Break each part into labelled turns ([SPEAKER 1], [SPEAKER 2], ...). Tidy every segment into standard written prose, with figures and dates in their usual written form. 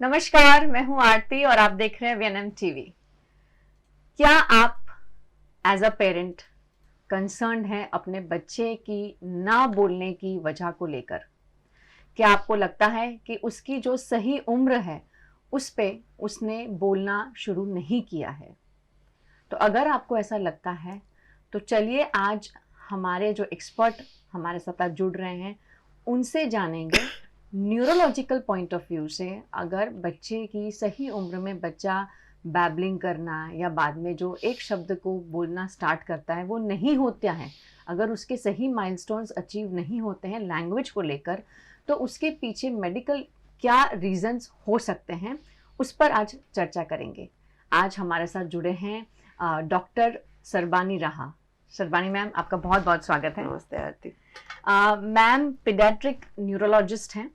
[SPEAKER 1] नमस्कार, मैं हूं आरती और आप देख रहे हैं वीएनएम टीवी। क्या आप एज अ पेरेंट कंसर्न्ड हैं अपने बच्चे की ना बोलने की वजह को लेकर? क्या आपको लगता है कि उसकी जो सही उम्र है उस पे उसने बोलना शुरू नहीं किया है? तो अगर आपको ऐसा लगता है तो चलिए आज हमारे जो एक्सपर्ट हमारे साथ जुड़ रहे हैं उनसे जानेंगे न्यूरोलॉजिकल पॉइंट ऑफ व्यू से, अगर बच्चे की सही उम्र में बच्चा बैबलिंग करना या बाद में जो एक शब्द को बोलना स्टार्ट करता है वो नहीं होता है, अगर उसके सही माइलस्टोन्स अचीव नहीं होते हैं लैंग्वेज को लेकर, तो उसके पीछे मेडिकल क्या रीजंस हो सकते हैं, उस पर आज चर्चा करेंगे। आज हमारे साथ जुड़े हैं डॉक्टर सरबानी राहा। सरबानी मैम, आपका बहुत बहुत स्वागत है।
[SPEAKER 2] नमस्ते आरती।
[SPEAKER 1] मैम पीडियाट्रिक न्यूरोलॉजिस्ट हैं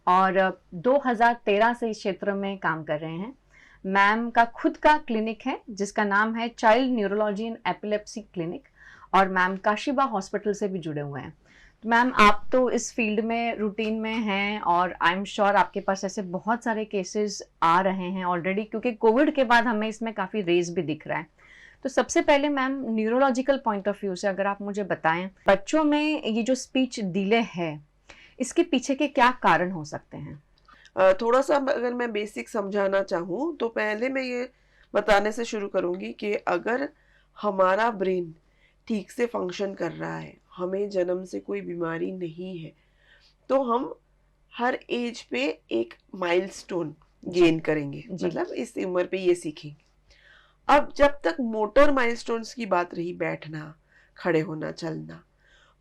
[SPEAKER 1] और 2013 से इस क्षेत्र में काम कर रहे हैं। मैम का खुद का क्लिनिक है जिसका नाम है child neurology and epilepsy clinic, और मैम काशीबा हॉस्पिटल से भी जुड़े हुए हैं। तो मैम आप तो इस फील्ड में रूटीन में हैं और आई एम श्योर आपके पास ऐसे बहुत सारे केसेस आ रहे हैं ऑलरेडी, क्योंकि कोविड के बाद हमें इसमें काफ़ी रेज भी दिख रहा है। तो सबसे पहले ma'am neurological point of view से अगर आप मुझे बताएं, बच्चों में ये जो स्पीच डिले है इसके पीछे के क्या कारण हो सकते हैं?
[SPEAKER 2] थोड़ा सा अगर मैं बेसिक समझाना चाहूँ तो पहले मैं ये बताने से शुरू करूँगी कि अगर हमारा ब्रेन ठीक से फंक्शन कर रहा है, हमें जन्म से कोई बीमारी नहीं है, तो हम हर एज पे एक माइलस्टोन गेन करेंगे, मतलब इस उम्र पे ये सीखेंगे। अब जब तक मोटर माइलस्टोन्स की बात रही, बैठना, खड़े होना, चलना,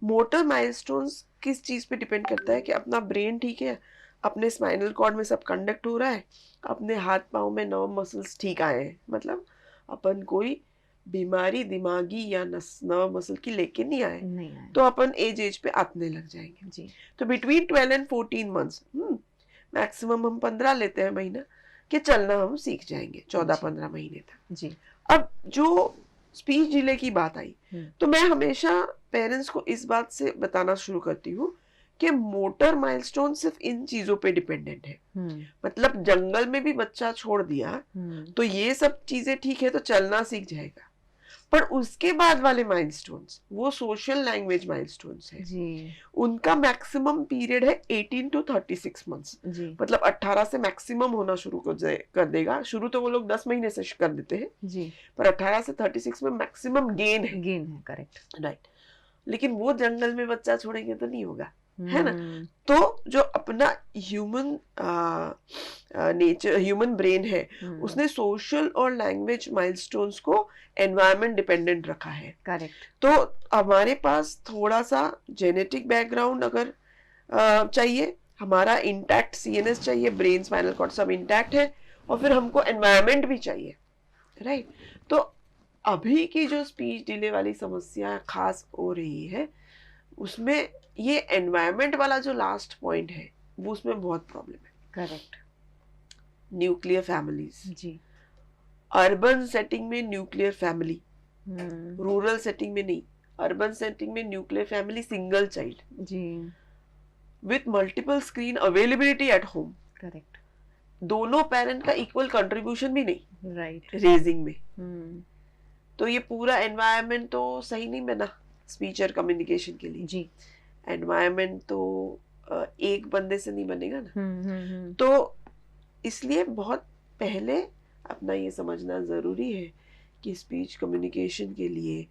[SPEAKER 2] मोटर माइलस्टोन्स किस चीज़ पे डिपेंड करता है कि अपना ब्रेन ठीक है, अपने स्पाइनल कॉर्ड में सब कंडक्ट हो रहा है, अपने हाथ पाँव में नर्व मसल्स ठीक आए हैं, मतलब अपन कोई बीमारी दिमागी या नर्व मसल की लेके नहीं आए, तो अपन एज पे आतने लग जाएंगे जी। तो बिटवीन 12 एंड 14 मंथ्स मैक्सिमम हम 15 लेते हैं महीना कि चलना हम सीख जाएंगे, 14-15 महीने तक जी। अब जो स्पीच डिले की बात आई तो मैं हमेशा पेरेंट्स को इस बात से बताना शुरू करती हूँ कि मोटर माइलस्टोन सिर्फ इन चीजों पे डिपेंडेंट है। मतलब जंगल में भी बच्चा छोड़ दिया तो ये सब चीजें ठीक है तो चलना सीख जाएगा, पर उसके बाद वाले माइलस्टोन्स वो सोशल लैंग्वेज माइलस्टोन्स है जी। उनका मैक्सिमम पीरियड है 18 to 36 मंथ्स, मतलब 18 से मैक्सिमम होना शुरू कर देगा। शुरू तो वो लोग 10 महीने से कर देते हैं जी, पर 18 से 36 में मैक्सिमम गेन है, करेक्ट राइट। लेकिन वो जंगल में बच्चा छोड़ेंगे तो नहीं होगा, है ना। तो जो अपना ह्यूमन नेचर, ह्यूमन ब्रेन है, उसने सोशल और लैंग्वेज माइलस्टोन्स को एनवायरनमेंट डिपेंडेंट रखा है, करेक्ट। तो हमारे पास थोड़ा सा जेनेटिक बैकग्राउंड अगर चाहिए, हमारा इंटैक्ट सीएनएस चाहिए, ब्रेन स्पाइनल कॉर्ड सब इंटैक्ट है, और फिर हमको एनवायरनमेंट भी चाहिए, राइट। तो अभी की जो स्पीच डिले वाली समस्या खास हो रही है उसमें ये एनवायरनमेंट वाला जो लास्ट पॉइंट है वो उसमें बहुत प्रॉब्लम है, करेक्ट। न्यूक्लियर फैमिलीज जी, अर्बन सेटिंग में न्यूक्लियर फैमिली, रूरल सेटिंग में नहीं, अर्बन सेटिंग में न्यूक्लियर फैमिली सिंगल चाइल्ड जी, with multiple screen availability at home, correct. दोनों पेरेंट का इक्वल कंट्रीब्यूशन भी नहीं, राइट, रेजिंग में। तो ये पूरा एनवायरनमेंट तो सही नहीं बना स्पीच और कम्युनिकेशन के लिए जी। एनवायरनमेंट तो एक बंदे से नहीं बनेगा ना। तो इसलिए बहुत पहले अपना ये समझना ज़रूरी है कि स्पीच कम्युनिकेशन के लिए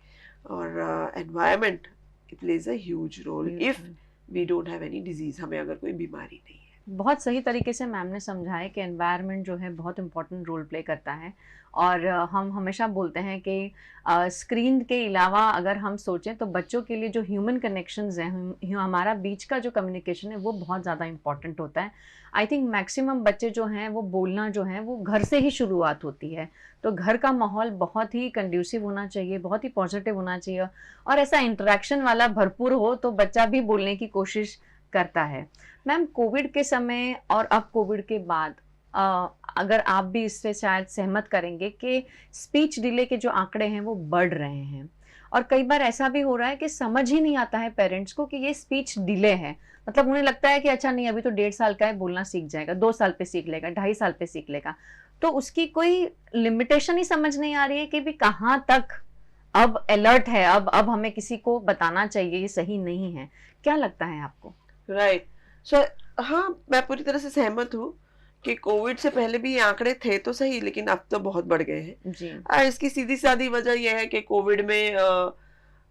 [SPEAKER 2] और environment it plays a huge role if we don't have any disease, हमें अगर कोई बीमारी नहीं है।
[SPEAKER 1] बहुत सही तरीके से मैम ने समझाया कि एनवायरनमेंट जो है बहुत इंपॉर्टेंट रोल प्ले करता है, और हम हमेशा बोलते हैं कि स्क्रीन के अलावा अगर हम सोचें तो बच्चों के लिए जो ह्यूमन कनेक्शंस हैं, हमारा बीच का जो कम्युनिकेशन है वो बहुत ज़्यादा इंपॉर्टेंट होता है। आई थिंक मैक्सिमम बच्चे जो हैं वो बोलना जो है वो घर से ही शुरुआत होती है, तो घर का माहौल बहुत ही कंड्यूसिव होना चाहिए, बहुत ही पॉजिटिव होना चाहिए, और ऐसा इंटरेक्शन वाला भरपूर हो तो बच्चा भी बोलने की कोशिश करता है। मैम कोविड के समय और अब कोविड के बाद अगर आप भी इससे शायद सहमत करेंगे कि स्पीच डिले के जो आंकड़े हैं वो बढ़ रहे हैं, और कई बार ऐसा भी हो रहा है कि समझ ही नहीं आता है पेरेंट्स को कि ये स्पीच डिले है, मतलब उन्हें लगता है कि अच्छा नहीं अभी तो 1.5 साल का है, बोलना सीख जाएगा, 2 साल पे सीख लेगा, 2.5 साल पे सीख लेगा। तो उसकी कोई लिमिटेशन ही समझ नहीं आ रही है कि भी कहाँ तक अब अलर्ट है, अब हमें किसी को बताना चाहिए ये सही नहीं है। क्या लगता है आपको?
[SPEAKER 2] राइट। सो हाँ, मैं पूरी तरह से सहमत हूँ कि कोविड से पहले भी ये आंकड़े थे तो सही, लेकिन अब तो बहुत बढ़ गए हैं।
[SPEAKER 1] जी।
[SPEAKER 2] इसकी सीधी सादी वजह यह है कि कोविड में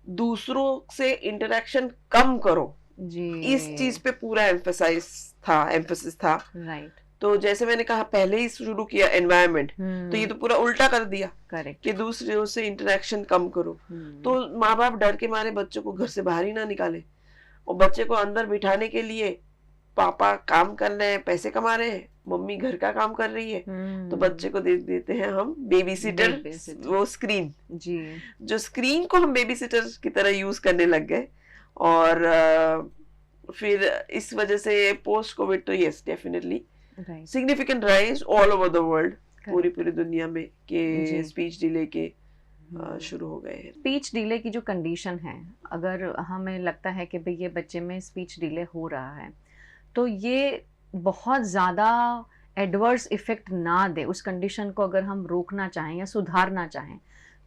[SPEAKER 2] दूसरों से इंटरेक्शन कम करो,
[SPEAKER 1] जी।
[SPEAKER 2] इस चीज पे पूरा एम्फेसिस था।
[SPEAKER 1] राइट।
[SPEAKER 2] तो जैसे मैंने कहा पहले ही शुरू किया एनवायरनमेंट, तो ये तो पूरा उल्टा कर दिया
[SPEAKER 1] करेक्ट।
[SPEAKER 2] कि दूसरों से इंटरेक्शन कम करो। तो माँ बाप डर के मारे बच्चों को घर से बाहर ही ना निकाले, और बच्चे को अंदर बिठाने के लिए पापा काम कर रहे हैं, पैसे कमा रहे हैं, मम्मी घर का काम कर रही है, तो बच्चे को दे देते हैं हम बेबी सिटर, वो स्क्रीन।
[SPEAKER 1] जी।
[SPEAKER 2] जो स्क्रीन को हम बेबी सिटर की तरह यूज करने लग गए, और फिर इस वजह से पोस्ट कोविड तो yes definitely significant rise all over the world, पूरी दुनिया में के स्पीच डिले के शुरू हो गए हैं।
[SPEAKER 1] स्पीच डिले की जो कंडीशन है, अगर हमें लगता है कि भाई ये बच्चे में स्पीच डिले हो रहा है, तो ये बहुत ज़्यादा एडवर्स इफेक्ट ना दे, उस कंडीशन को अगर हम रोकना चाहें या सुधारना चाहें,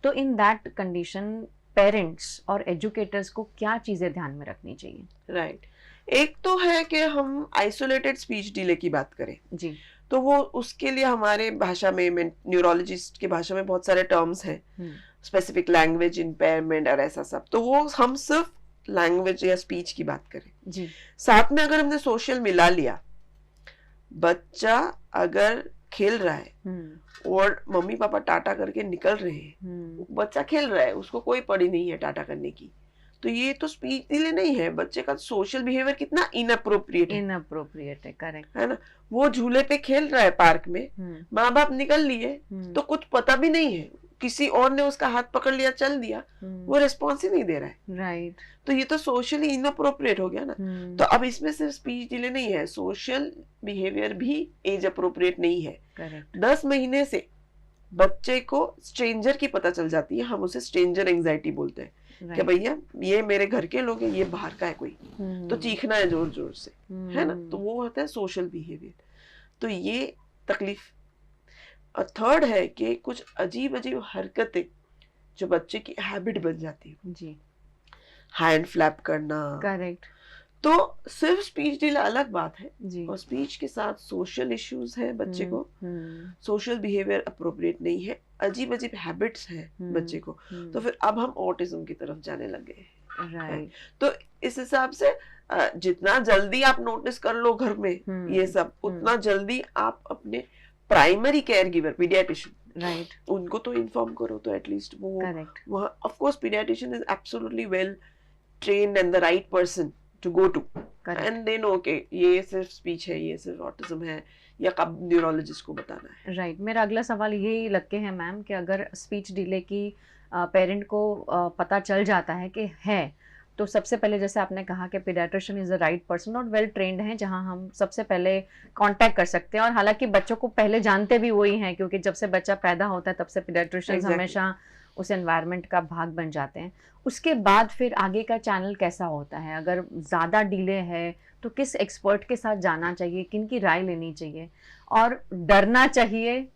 [SPEAKER 1] तो इन दैट कंडीशन पेरेंट्स और एजुकेटर्स को क्या चीज़ें ध्यान में रखनी चाहिए?
[SPEAKER 2] राइट। एक तो है कि हम आइसोलेटेड स्पीच डिले की बात करें
[SPEAKER 1] जी,
[SPEAKER 2] तो वो उसके लिए हमारे भाषा में, न्यूरोलॉजिस्ट की भाषा में बहुत सारे टर्म्स हैं, स्पेसिफिक लैंग्वेज इम्पेयरमेंट और ऐसा सब। तो वो हम सिर्फ लैंग्वेज या स्पीच की बात करें
[SPEAKER 1] जी।
[SPEAKER 2] साथ में अगर हमने सोशल मिला लिया, बच्चा अगर खेल रहा है और मम्मी पापा टाटा करके निकल रहे हैं, बच्चा खेल रहा है, उसको कोई पड़ी नहीं है टाटा करने की, तो ये तो स्पीच डिले नहीं है, बच्चे का सोशल बिहेवियर कितना इनअप्रोप्रिएट
[SPEAKER 1] है। करेक्ट
[SPEAKER 2] है ना। वो झूले पे खेल रहा है पार्क में, माँ बाप निकल लिए, तो कुछ पता भी नहीं है, किसी और ने उसका हाथ पकड़ लिया, चल दिया, वो रिस्पॉन्स ही नहीं दे रहा है।
[SPEAKER 1] राइट।
[SPEAKER 2] तो ये तो सोशली इनअप्रोप्रिएट हो गया ना। तो अब इसमें सिर्फ स्पीच डिले नहीं है, सोशल बिहेवियर भी एज अप्रोप्रिएट नहीं है।
[SPEAKER 1] करेक्ट।
[SPEAKER 2] 10 महीने से बच्चे को स्ट्रेंजर की पता चल जाती है, हम उसे स्ट्रेंजर एंजाइटी बोलते हैं कि भैया ये मेरे घर के लोग हैं, ये बाहर का है कोई, तो चीखना है जोर जोर से, है ना। तो वो होता है सोशल बिहेवियर, तो ये तकलीफ। और थर्ड है कि कुछ अजीब अजीब हरकतें जो बच्चे की हैबिट बन जाती है,
[SPEAKER 1] जी,
[SPEAKER 2] हैंड फ्लैप करना।
[SPEAKER 1] करेक्ट।
[SPEAKER 2] तो सिर्फ स्पीच डिले अलग बात है,
[SPEAKER 1] जी।
[SPEAKER 2] और स्पीच के साथ सोशल इश्यूज है, बच्चे को सोशल बिहेवियर अप्रोप्रिएट नहीं है, अजीब अजीब हैबिट्स है बच्चे को, तो फिर अब हम ऑटिज्म की तरफ जाने लगे।
[SPEAKER 1] राइट।
[SPEAKER 2] तो इस हिसाब से जितना जल्दी आप नोटिस कर लो घर में ये सब, उतना जल्दी आप अपने primary care giver paediatrician,
[SPEAKER 1] right,
[SPEAKER 2] उनको तो इन्फॉर्म करो, तो एटलीस्ट वो वहाँ, of course paediatrician is absolutely well trained and the right person to go to, and they know के ये सिर्फ स्पीच है, ये सिर्फ ऑटिज्म है, या कब न्यूरोलॉजिस्ट को बताना है।
[SPEAKER 1] राइट। मेरा अगला सवाल यही लग के है मैम कि अगर स्पीच डिले की पेरेंट को पता चल जाता है कि है, तो सबसे पहले जैसे आपने कहा कि paediatrician is the right person और वेल ट्रेंड है, जहां हम सबसे पहले कांटेक्ट कर सकते हैं। और हालांकि बच्चों को पहले जानते भी वही हैं, क्योंकि जब से बच्चा पैदा होता है तब से पीडियाट्रिशियन हमेशा उस एनवायरनमेंट का भाग बन जाते हैं। उसके बाद फिर आगे का चैनल कैसा होता है? अगर ज़्यादा डिले है तो किस एक्सपर्ट के साथ जाना चाहिए, किन की राय लेनी चाहिए, और डरना चाहिए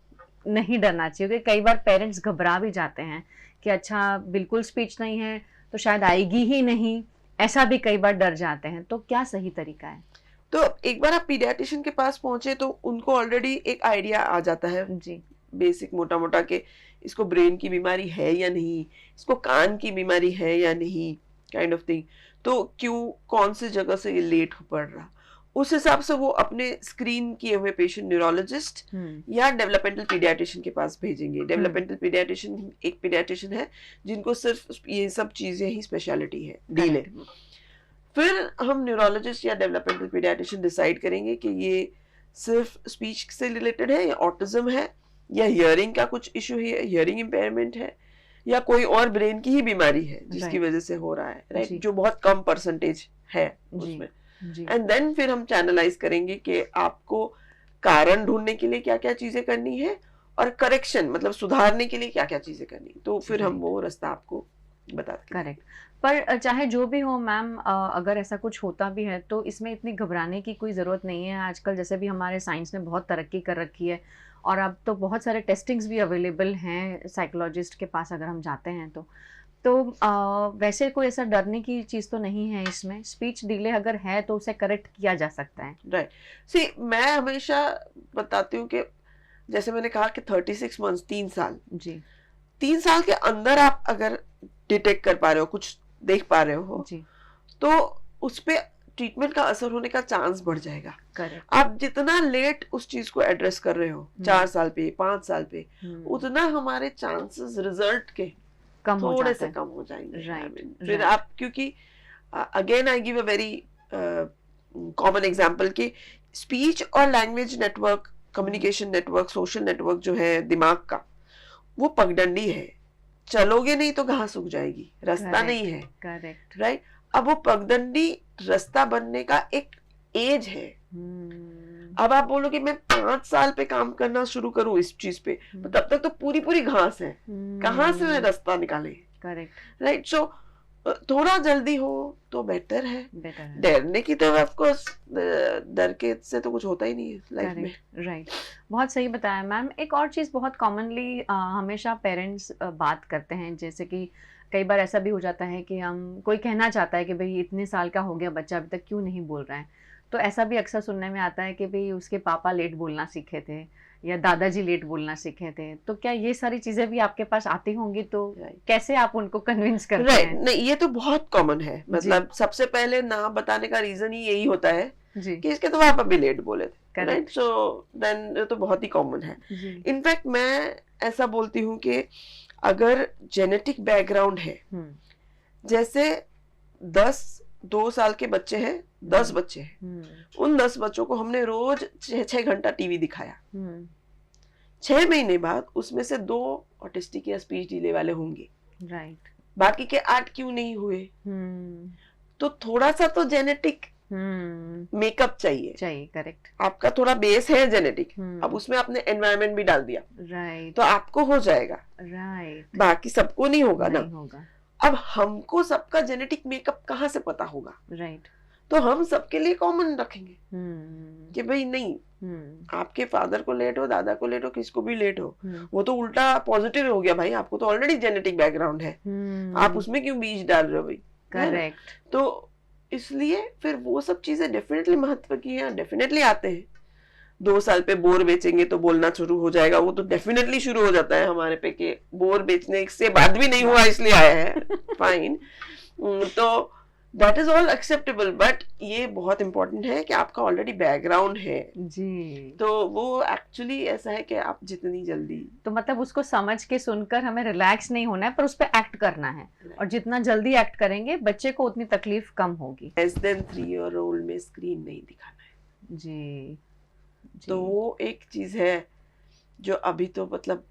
[SPEAKER 1] नहीं डरना चाहिए? क्योंकि कई बार पेरेंट्स घबरा भी जाते हैं कि अच्छा बिल्कुल स्पीच नहीं है तो शायद आएगी ही नहीं, ऐसा भी कई बार डर जाते हैं। तो क्या सही तरीका है?
[SPEAKER 2] तो एक बार आप पीडियाट्रिशियन के पास पहुंचे तो उनको ऑलरेडी एक आइडिया आ जाता है
[SPEAKER 1] जी,
[SPEAKER 2] बेसिक मोटा मोटा के इसको ब्रेन की बीमारी है या नहीं, इसको कान की बीमारी है या नहीं, काइंड ऑफ थिंग। तो क्यों, कौन सी जगह से ये लेट हो पड़ रहा, उस हिसाब से वो अपने स्क्रीन किए हुए पेशेंट न्यूरोलॉजिस्ट या डेवलपमेंटल पीडियाट्रिशियन के पास भेजेंगे। डेवलपमेंटल पीडियाट्रिशियन एक पीडियाट्रिशियन है जिनको सिर्फ ये सब चीजें ही स्पेशलिटी है, डीले। फिर हम न्यूरोलॉजिस्ट या डेवलपमेंटल पीडियाट्रिशियन डिसाइड करेंगे कि ये सिर्फ स्पीच से रिलेटेड है, या ऑटिज्म है, या हियरिंग का कुछ इशू है, हियरिंग इम्पेयरमेंट है, या कोई और ब्रेन की ही बीमारी है जिसकी वजह से हो रहा है, राइट, जो बहुत कम परसेंटेज है उसमें। एंड देन फिर हम चैनलाइज करेंगे कि आपको कारण ढूंढने के लिए क्या क्या चीजें करनी है, और करेक्शन मतलब सुधारने के लिए क्या क्या चीजें करनी, तो फिर हम वो रास्ता आपको बता के।
[SPEAKER 1] करेक्ट। पर चाहे जो भी हो मैम, अगर ऐसा कुछ होता भी है तो इसमें इतनी घबराने की कोई ज़रूरत नहीं है। आजकल जैसे भी हमारे साइंस ने बहुत तरक्की कर रखी है और अब तो बहुत सारे टेस्टिंग्स भी अवेलेबल हैं साइकोलॉजिस्ट के पास अगर हम जाते हैं तो वैसे कोई ऐसा डरने की चीज़ तो नहीं है इसमें। स्पीच डिले अगर है तो उसे करेक्ट किया जा सकता है।
[SPEAKER 2] राइट, सी मैं हमेशा बताती हूँ कि जैसे मैंने कहा कि 36 मंथ्स, 3 साल,
[SPEAKER 1] जी
[SPEAKER 2] 3 साल के अंदर आप अगर डिटेक्ट कर पा रहे हो, कुछ देख पा रहे हो,
[SPEAKER 1] जी
[SPEAKER 2] तो उस पे ट्रीटमेंट का असर होने का चांस बढ़ जाएगा।
[SPEAKER 1] करेक्ट।
[SPEAKER 2] आप जितना लेट उस चीज को एड्रेस कर रहे हो, 4 साल पे, 5 साल पे, उतना हमारे चांसेस रिजल्ट के
[SPEAKER 1] कम हो
[SPEAKER 2] थोड़े
[SPEAKER 1] जाता
[SPEAKER 2] से
[SPEAKER 1] है।
[SPEAKER 2] कम हो जाएंगे।
[SPEAKER 1] Right,
[SPEAKER 2] फिर
[SPEAKER 1] right.
[SPEAKER 2] आप, क्योंकि again I give a very common example कि स्पीच और language network, communication network, social network जो है दिमाग का, वो पगडंडी है। चलोगे नहीं तो घास सूख जाएगी, रास्ता
[SPEAKER 1] Correct,
[SPEAKER 2] नहीं है।
[SPEAKER 1] करेक्ट।
[SPEAKER 2] राइट, अब वो पगडंडी रास्ता बनने का एक एज है। अब आप बोलोगे मैं 5 साल पे काम करना शुरू करूं इस चीज पे, तो तब तक तो पूरी पूरी घास है, कहाँ से मैं रास्ता निकाले?
[SPEAKER 1] करेक्ट।
[SPEAKER 2] राइट, सो थोड़ा जल्दी हो तो बेटर है।
[SPEAKER 1] बेटर है।
[SPEAKER 2] डरने की तो ऑफ कोर्स, डर के से तो कुछ होता ही नहीं है लाइफ में।
[SPEAKER 1] Correct, right. बहुत सही बताया मैम। एक और चीज़ बहुत कॉमनली हमेशा पेरेंट्स बात करते हैं, जैसे कि कई बार ऐसा भी हो जाता है कि हम, कोई कहना चाहता है कि भाई इतने साल का हो गया बच्चा अभी तक क्यों नहीं बोल रहा है। तो ऐसा भी अक्सर सुनने में आता है कि भाई उसके पापा लेट बोलना सीखे थे या दादाजी लेट बोलना सीखे थे। तो क्या ये सारी चीज़ें भी आपके पास आती होंगी? तो कैसे आप उनको कन्विंस करते
[SPEAKER 2] राइट,
[SPEAKER 1] हैं?
[SPEAKER 2] नहीं ये तो बहुत कॉमन है। मतलब सबसे पहले ना बताने का रीजन ही यही होता है
[SPEAKER 1] जी
[SPEAKER 2] कि इसके तो पापा भी लेट बोले थे।
[SPEAKER 1] Correct.
[SPEAKER 2] राइट, सो देन ये तो बहुत ही कॉमन है।
[SPEAKER 1] जी
[SPEAKER 2] इनफैक्ट मैं ऐसा बोलती हूँ कि अगर जेनेटिक बैकग्राउंड है, जैसे 2 साल के बच्चे हैं, 10 बच्चे हैं, उन 10 बच्चों को हमने रोज 6 घंटा टीवी दिखाया, 6 महीने बाद उसमें से 2 ऑटिस्टिक या स्पीच डिले वाले होंगे,
[SPEAKER 1] राइट।
[SPEAKER 2] बाकी के 8 क्यों नहीं हुए? तो थोड़ा सा तो जेनेटिक मेकअप चाहिए।
[SPEAKER 1] करेक्ट।
[SPEAKER 2] आपका थोड़ा बेस है जेनेटिक, अब उसमें आपने एनवायरनमेंट भी डाल दिया,
[SPEAKER 1] राइट
[SPEAKER 2] तो आपको हो जाएगा,
[SPEAKER 1] राइट।
[SPEAKER 2] बाकी सबको नहीं होगा ना।
[SPEAKER 1] नहीं होगा।
[SPEAKER 2] अब हमको सबका जेनेटिक मेकअप कहाँ से पता होगा?
[SPEAKER 1] राइट।
[SPEAKER 2] तो हम सबके लिए कॉमन रखेंगे कि भाई नहीं, आपके फादर को लेट हो, दादा को लेट हो, किसको भी लेट हो, वो तो उल्टा पॉजिटिव हो गया भाई, आपको तो ऑलरेडी जेनेटिक बैकग्राउंड है, आप उसमें क्यों बीज डाल रहे हो भाई?
[SPEAKER 1] करेक्ट।
[SPEAKER 2] तो इसलिए फिर वो सब चीजें डेफिनेटली महत्व की हैं, डेफिनेटली आते हैं। 2 साल पे बोर बेचेंगे तो बोलना शुरू हो जाएगा, वो तो डेफिनेटली शुरू हो जाता है हमारे पे कि बोर बेचने से बाद भी नहीं हुआ इसलिए आया है। फाइन, तो that is all acceptable, but ये बहुत इंपॉर्टेंट है कि आपका ऑलरेडी बैकग्राउंड है
[SPEAKER 1] जी।
[SPEAKER 2] तो वो एक्चुअली ऐसा है कि आप जितनी जल्दी,
[SPEAKER 1] तो मतलब उसको समझ के सुनकर हमें रिलैक्स नहीं होना है, पर उस पर एक्ट करना है, और जितना जल्दी एक्ट करेंगे बच्चे को उतनी तकलीफ कम होगी।
[SPEAKER 2] लेस देन 3 ईयर ओल्ड में स्क्रीन नहीं दिखाना है।
[SPEAKER 1] जी
[SPEAKER 2] तो वो एक चीज है जो अभी तो मतलब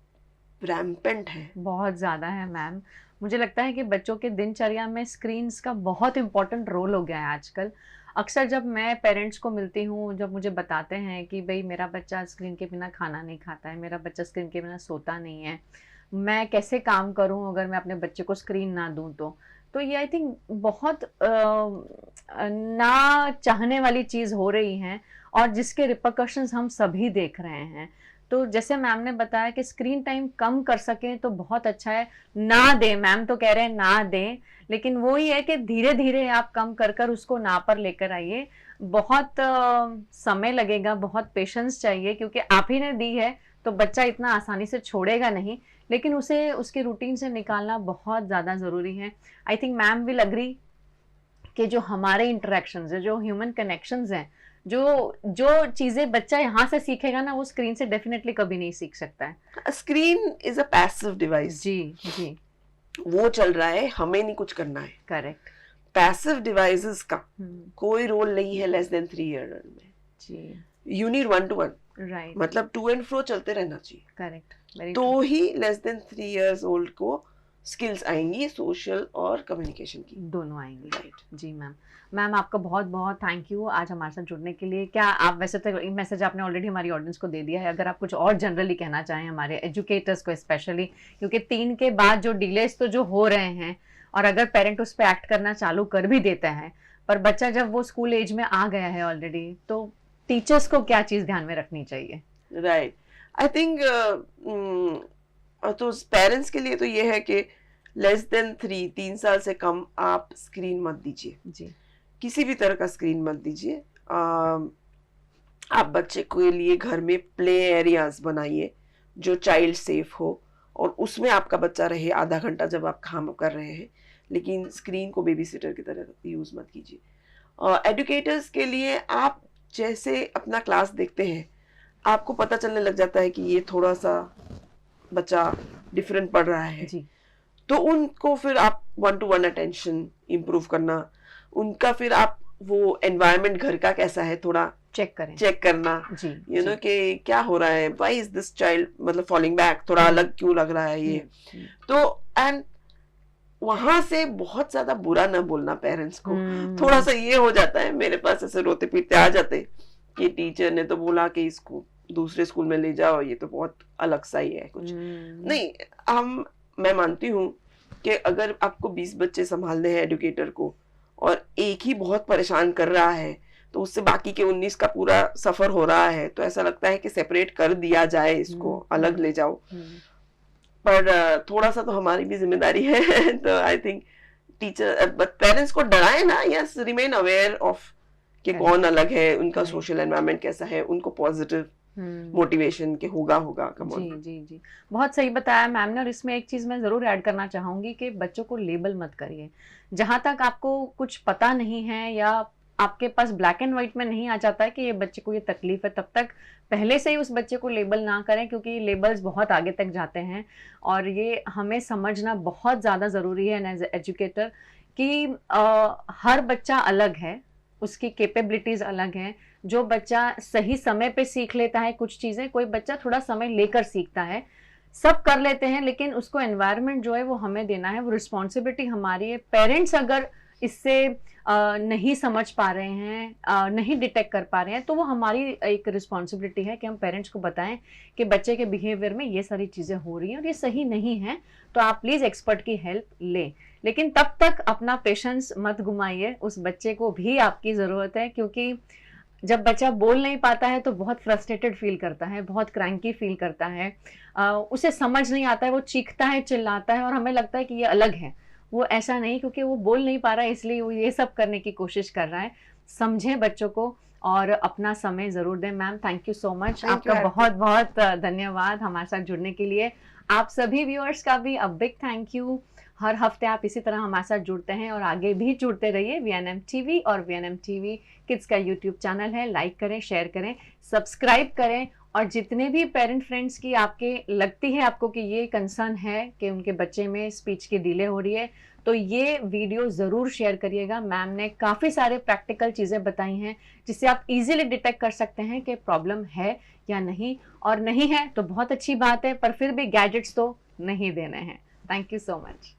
[SPEAKER 2] रैम्पेंट है,
[SPEAKER 1] बहुत ज़्यादा है मैम। मुझे लगता है कि बच्चों के दिनचर्या में स्क्रीन्स का बहुत इम्पोर्टेंट रोल हो गया है आजकल। अक्सर जब मैं पेरेंट्स को मिलती हूँ, जब मुझे बताते हैं कि भाई मेरा बच्चा स्क्रीन के बिना खाना नहीं खाता है, मेरा बच्चा स्क्रीन के बिना सोता नहीं है, मैं कैसे काम करूँ अगर मैं अपने बच्चे को स्क्रीन ना दूँ तो ये आई थिंक बहुत ना चाहने वाली चीज़ हो रही है, और जिसके रिपरकशंस हम सभी देख रहे हैं। तो जैसे मैम ने बताया कि स्क्रीन टाइम कम कर सकें तो बहुत अच्छा है। ना दें, मैम तो कह रहे हैं ना दें, लेकिन वो ही है कि धीरे धीरे आप कम कर कर उसको ना पर लेकर आइए। बहुत समय लगेगा, बहुत पेशेंस चाहिए, क्योंकि आप ही ने दी है तो बच्चा इतना आसानी से छोड़ेगा नहीं, लेकिन उसे उसके रूटीन से निकालना बहुत ज़्यादा ज़रूरी है। I think ma'am will agree कि जो हमारे इंटरेक्शंस है, जो ह्यूमन कनेक्शंस हैं, जो चीजें बच्चा यहाँ से सीखेगा ना, वो स्क्रीन से डेफिनेटली कभी नहीं सीख सकता है।
[SPEAKER 2] Screen is a passive device.
[SPEAKER 1] जी जी,
[SPEAKER 2] वो चल रहा है, हमें नहीं कुछ करना है।
[SPEAKER 1] करेक्ट।
[SPEAKER 2] पैसिव डिवाइसेस का कोई रोल नहीं है लेस देन 3 ईयर में।
[SPEAKER 1] जी,
[SPEAKER 2] यू नीड 1 to 1,
[SPEAKER 1] राइट,
[SPEAKER 2] मतलब टू एंड फ्रो चलते रहना चाहिए,
[SPEAKER 1] करेक्ट।
[SPEAKER 2] तो ही लेस देन 3 years ओल्ड को स्किल्स आएंगी, सोशल और कम्युनिकेशन की,
[SPEAKER 1] दोनों आएंगी।
[SPEAKER 2] राइट।
[SPEAKER 1] जी मैम आपका बहुत बहुत थैंक यू आज हमारे साथ जुड़ने के लिए। क्या आप, वैसे तो मैसेज आपने ऑलरेडी हमारी ऑडियंस को दे दिया है, अगर आप कुछ और जनरली कहना चाहें हमारे एजुकेटर्स को स्पेशली, क्योंकि 3 के बाद जो डिलेस तो जो हो रहे हैं और अगर पेरेंट उस पर एक्ट करना चालू कर भी देता है, पर बच्चा जब वो स्कूल एज में आ गया है ऑलरेडी, तो टीचर्स को क्या चीज ध्यान में रखनी चाहिए?
[SPEAKER 2] राइट, आई थिंक तो पेरेंट्स के लिए तो ये है कि लेस देन 3 साल से कम आप स्क्रीन मत दीजिए,
[SPEAKER 1] जी,
[SPEAKER 2] किसी भी तरह का स्क्रीन मत दीजिए। आप बच्चे के लिए घर में प्ले एरियाज बनाइए जो चाइल्ड सेफ हो, और उसमें आपका बच्चा रहे आधा घंटा जब आप काम कर रहे हैं, लेकिन स्क्रीन को बेबी सिटर की तरह यूज मत कीजिए। एडुकेटर्स के लिए आप जैसे अपना क्लास देखते हैं, आपको पता चलने लग जाता है कि ये थोड़ा सा बच्चा डिफरेंट पढ़ रहा है,
[SPEAKER 1] जी,
[SPEAKER 2] तो उनको फिर आप 1-to-1 अटेंशन इम्प्रूव करना, उनका फिर आप वो एनवायरनमेंट घर का कैसा है थोड़ा
[SPEAKER 1] चेक करें।
[SPEAKER 2] चेक करना,
[SPEAKER 1] जी,
[SPEAKER 2] यू नो कि क्या हो रहा है, व्हाई इज दिस चाइल्ड मतलब फॉलिंग बैक, थोड़ा अलग क्यों लग रहा है ये। तो एंड वहां से बहुत ज्यादा बुरा ना बोलना पेरेंट्स को। थोड़ा सा ये हो जाता है, मेरे पास ऐसे रोते पीटते आ जाते कि टीचर ने तो बोला कि इसको दूसरे स्कूल में ले जाओ, ये तो बहुत अलग सा ही है कुछ नहीं। मैं मानती हूँ कि अगर आपको 20 बच्चे संभालने हैं एडुकेटर को, और एक ही बहुत परेशान कर रहा है, तो उससे बाकी के 19 का पूरा सफर हो रहा है, तो ऐसा लगता है कि सेपरेट कर दिया जाए, इसको अलग ले जाओ। पर थोड़ा सा तो हमारी भी जिम्मेदारी है। तो आई थिंक टीचर पेरेंट्स को डराए ना, यस, रिमेन अवेयर ऑफ कि कौन अलग है, उनका सोशल एनवायरनमेंट कैसा है, उनको पॉजिटिव मोटिवेशन के होगा कम ऑन।
[SPEAKER 1] जी जी जी, बहुत सही बताया मैम ने। और इसमें एक चीज मैं जरूर ऐड करना चाहूंगी कि बच्चों को लेबल मत करिए। जहां तक आपको कुछ पता नहीं है या आपके पास ब्लैक एंड व्हाइट में नहीं आ जाता है कि ये बच्चे को ये तकलीफ है, तब तक पहले से ही उस बच्चे को लेबल ना करें, क्योंकि लेबल्स बहुत आगे तक जाते हैं। और ये हमें समझना बहुत ज़्यादा ज़रूरी है एज एजुकेटर कि हर बच्चा अलग है, उसकी कैपेबिलिटीज़ अलग हैं। जो बच्चा सही समय पे सीख लेता है कुछ चीज़ें, कोई बच्चा थोड़ा समय लेकर सीखता है। सब कर लेते हैं, लेकिन उसको एनवायरनमेंट जो है वो हमें देना है, वो रिस्पॉन्सिबिलिटी हमारी है। पेरेंट्स अगर इससे नहीं समझ पा रहे हैं, नहीं डिटेक्ट कर पा रहे हैं, तो वो हमारी एक रिस्पॉन्सिबिलिटी है कि हम पेरेंट्स को बताएं कि बच्चे के बिहेवियर में ये सारी चीज़ें हो रही हैं और ये सही नहीं है, तो आप प्लीज़ एक्सपर्ट की हेल्प लें। लेकिन तब तक अपना पेशेंस मत घुमाइए, उस बच्चे को भी आपकी ज़रूरत है, क्योंकि जब बच्चा बोल नहीं पाता है तो बहुत फ्रस्ट्रेटेड फील करता है, बहुत क्रैंकी फील करता है, उसे समझ नहीं आता है, वो चीखता है, चिल्लाता है और हमें लगता है कि ये अलग है। वो ऐसा नहीं, क्योंकि वो बोल नहीं पा रहा है इसलिए वो ये सब करने की कोशिश कर रहा है। समझें बच्चों को और अपना समय ज़रूर दें। Ma'am, thank you so much, आपका बहुत बहुत धन्यवाद हमारे साथ जुड़ने के लिए। आप सभी व्यूअर्स का भी अ बिग थैंक यू। हर हफ्ते आप इसी तरह हमारे साथ जुड़ते हैं और आगे भी जुड़ते रहिए। VNM TV और VNM TV किड्स का यूट्यूब चैनल है, लाइक करें, शेयर करें, सब्सक्राइब करें। और जितने भी पेरेंट फ्रेंड्स की आपके लगती है आपको कि ये कंसर्न है कि उनके बच्चे में स्पीच की डिले हो रही है, तो ये वीडियो ज़रूर शेयर करिएगा। मैम ने काफ़ी सारे प्रैक्टिकल चीज़ें बताई हैं जिससे आप इजीली डिटेक्ट कर सकते हैं कि प्रॉब्लम है या नहीं, और नहीं है तो बहुत अच्छी बात है, पर फिर भी गैजेट्स तो नहीं देने हैं। Thank you so much.